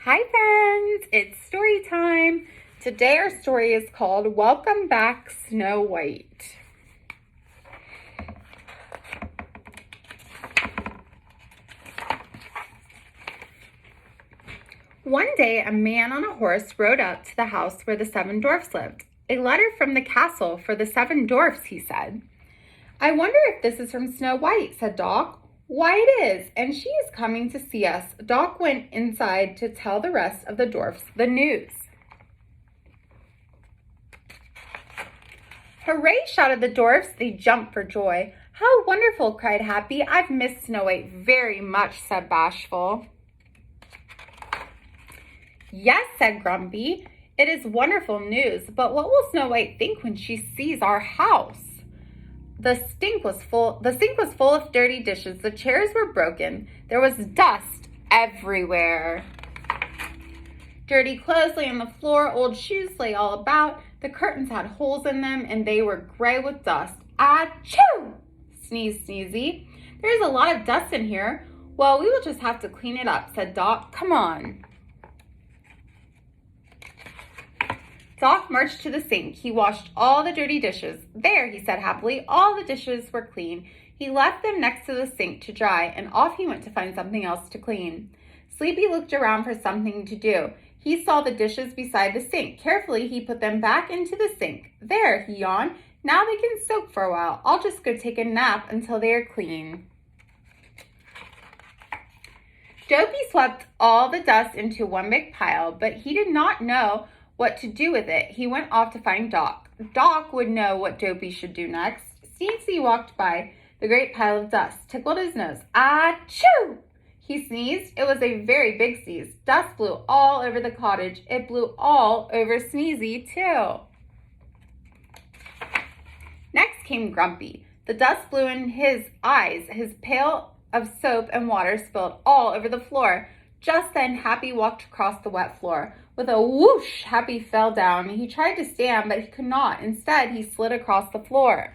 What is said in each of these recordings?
Hi friends, it's story time. Today our story is called Welcome Back, Snow White. One day a man on a horse rode up to the house where the 7 dwarfs lived. A letter from the castle for the 7 dwarfs, he said. I wonder if this is from Snow White, said Doc. Why it is, and she is coming to see us. Doc went inside to tell the rest of the dwarfs the news. Hooray, shouted the dwarfs. They jumped for joy. How wonderful, cried Happy. I've missed Snow White very much, said Bashful. Yes, said Grumpy. It is wonderful news, but what will Snow White think when she sees our house? The sink was full of dirty dishes. The chairs were broken. There was dust everywhere. Dirty clothes lay on the floor. Old shoes lay all about. The curtains had holes in them, and they were gray with dust. Achoo! Sneezed Sneezy. There's a lot of dust in here. Well, we will just have to clean it up, said Doc. Come on. Doc marched to the sink. He washed all the dirty dishes. There, he said happily, all the dishes were clean. He left them next to the sink to dry, and off he went to find something else to clean. Sleepy looked around for something to do. He saw the dishes beside the sink. Carefully, he put them back into the sink. There, he yawned. Now they can soak for a while. I'll just go take a nap until they are clean. Dopey swept all the dust into one big pile, but he did not know what to do with it. He went off to find Doc. Doc would know what Dopey should do next. Sneezy walked by the great pile of dust, tickled his nose. Achoo! He sneezed. It was a very big sneeze. Dust blew all over the cottage. It blew all over Sneezy, too. Next came Grumpy. The dust blew in his eyes. His pail of soap and water spilled all over the floor. Just then, Happy walked across the wet floor. With a whoosh, Happy fell down. He tried to stand, but he could not. Instead, he slid across the floor.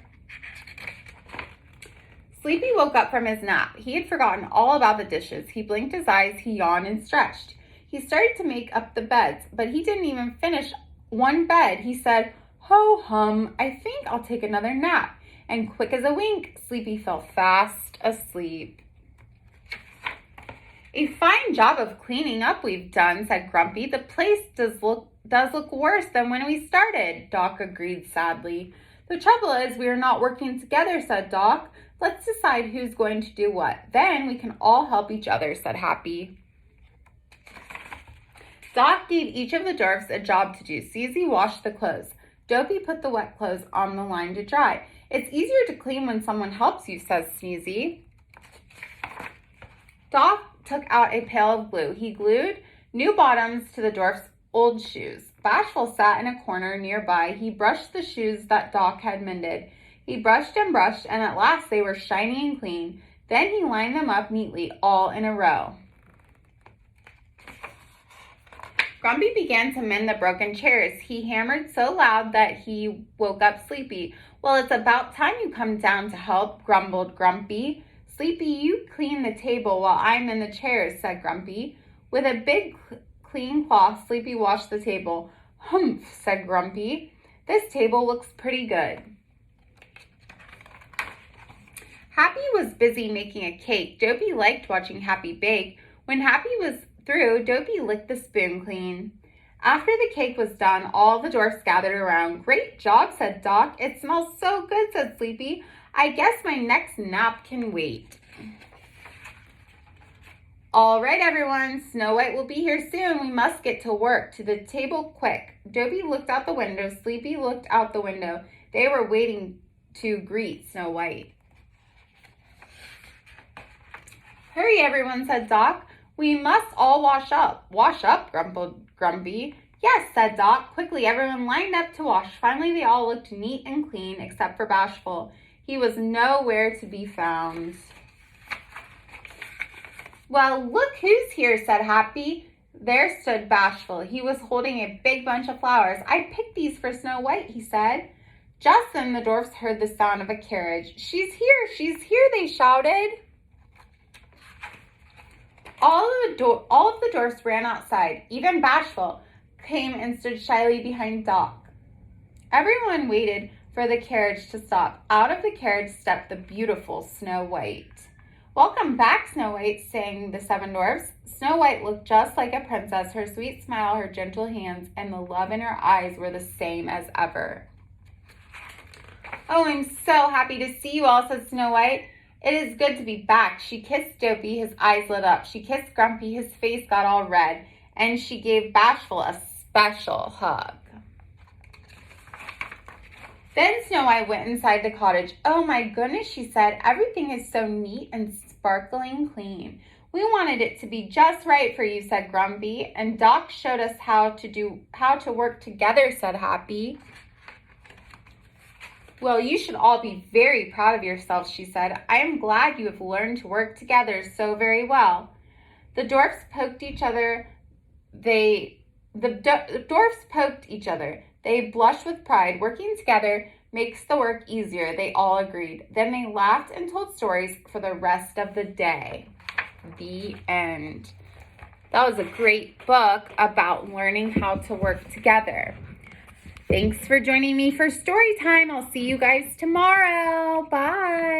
Sleepy woke up from his nap. He had forgotten all about the dishes. He blinked his eyes, he yawned and stretched. He started to make up the beds, but he didn't even finish one bed. He said, Ho-hum, I think I'll take another nap. And quick as a wink, Sleepy fell fast asleep. A fine job of cleaning up we've done, said Grumpy. The place does look worse than when we started, Doc agreed sadly. The trouble is we are not working together, said Doc. Let's decide who's going to do what. Then we can all help each other, said Happy. Doc gave each of the dwarfs a job to do. Sneezy washed the clothes. Dopey put the wet clothes on the line to dry. It's easier to clean when someone helps you, says Sneezy. Doc took out a pail of glue. He glued new bottoms to the dwarf's old shoes. Bashful sat in a corner nearby. He brushed the shoes that Doc had mended. He brushed, and at last they were shiny and clean. Then he lined them up neatly, all in a row. Grumpy began to mend the broken chairs. He hammered so loud that he woke up Sleepy. Well, it's about time you come down to help, grumbled Grumpy. Sleepy, you clean the table while I mend the chairs, said Grumpy. With a big clean cloth, Sleepy washed the table. Humph, said Grumpy. This table looks pretty good. Happy was busy making a cake. Dopey liked watching Happy bake. When Happy was through, Dopey licked the spoon clean. After the cake was done, all the dwarfs gathered around. Great job, said Doc. It smells so good, said Sleepy. I guess my next nap can wait. All right, everyone. Snow White will be here soon. We must get to work. To the table quick. Dopey looked out the window. Sleepy looked out the window. They were waiting to greet Snow White. Hurry, everyone, said Doc. We must all wash up. Wash up, grumbled Grumpy. Yes, said Doc. Quickly, everyone lined up to wash. Finally, they all looked neat and clean, except for Bashful. He was nowhere to be found. Well, look who's here, said Happy. There stood Bashful. He was holding a big bunch of flowers. I picked these for Snow White, he said. Just then the dwarfs heard the sound of a carriage. She's here, they shouted. All of the dwarfs ran outside. Even Bashful came and stood shyly behind Doc. Everyone waited for the carriage to stop. Out of the carriage stepped the beautiful Snow White. "Welcome back, Snow White," sang the 7 dwarfs. Snow White looked just like a princess. Her sweet smile, her gentle hands, and the love in her eyes were the same as ever. "Oh, I'm so happy to see you all," said Snow White. "It is good to be back." She kissed Dopey, his eyes lit up. She kissed Grumpy, his face got all red. And she gave Bashful a special hug. Then Snow White went inside the cottage. "Oh my goodness," she said. "Everything is so neat and sparkling clean." "We wanted it to be just right for you," said Grumpy. "And Doc showed us how to work together," said Happy. "Well, you should all be very proud of yourselves," she said. "I am glad you have learned to work together so very well." The dwarfs poked each other. The dwarfs poked each other. They blushed with pride. "Working together makes the work easier," they all agreed. Then they laughed and told stories for the rest of the day. The end. That was a great book about learning how to work together. Thanks for joining me for story time. I'll see you guys tomorrow. Bye.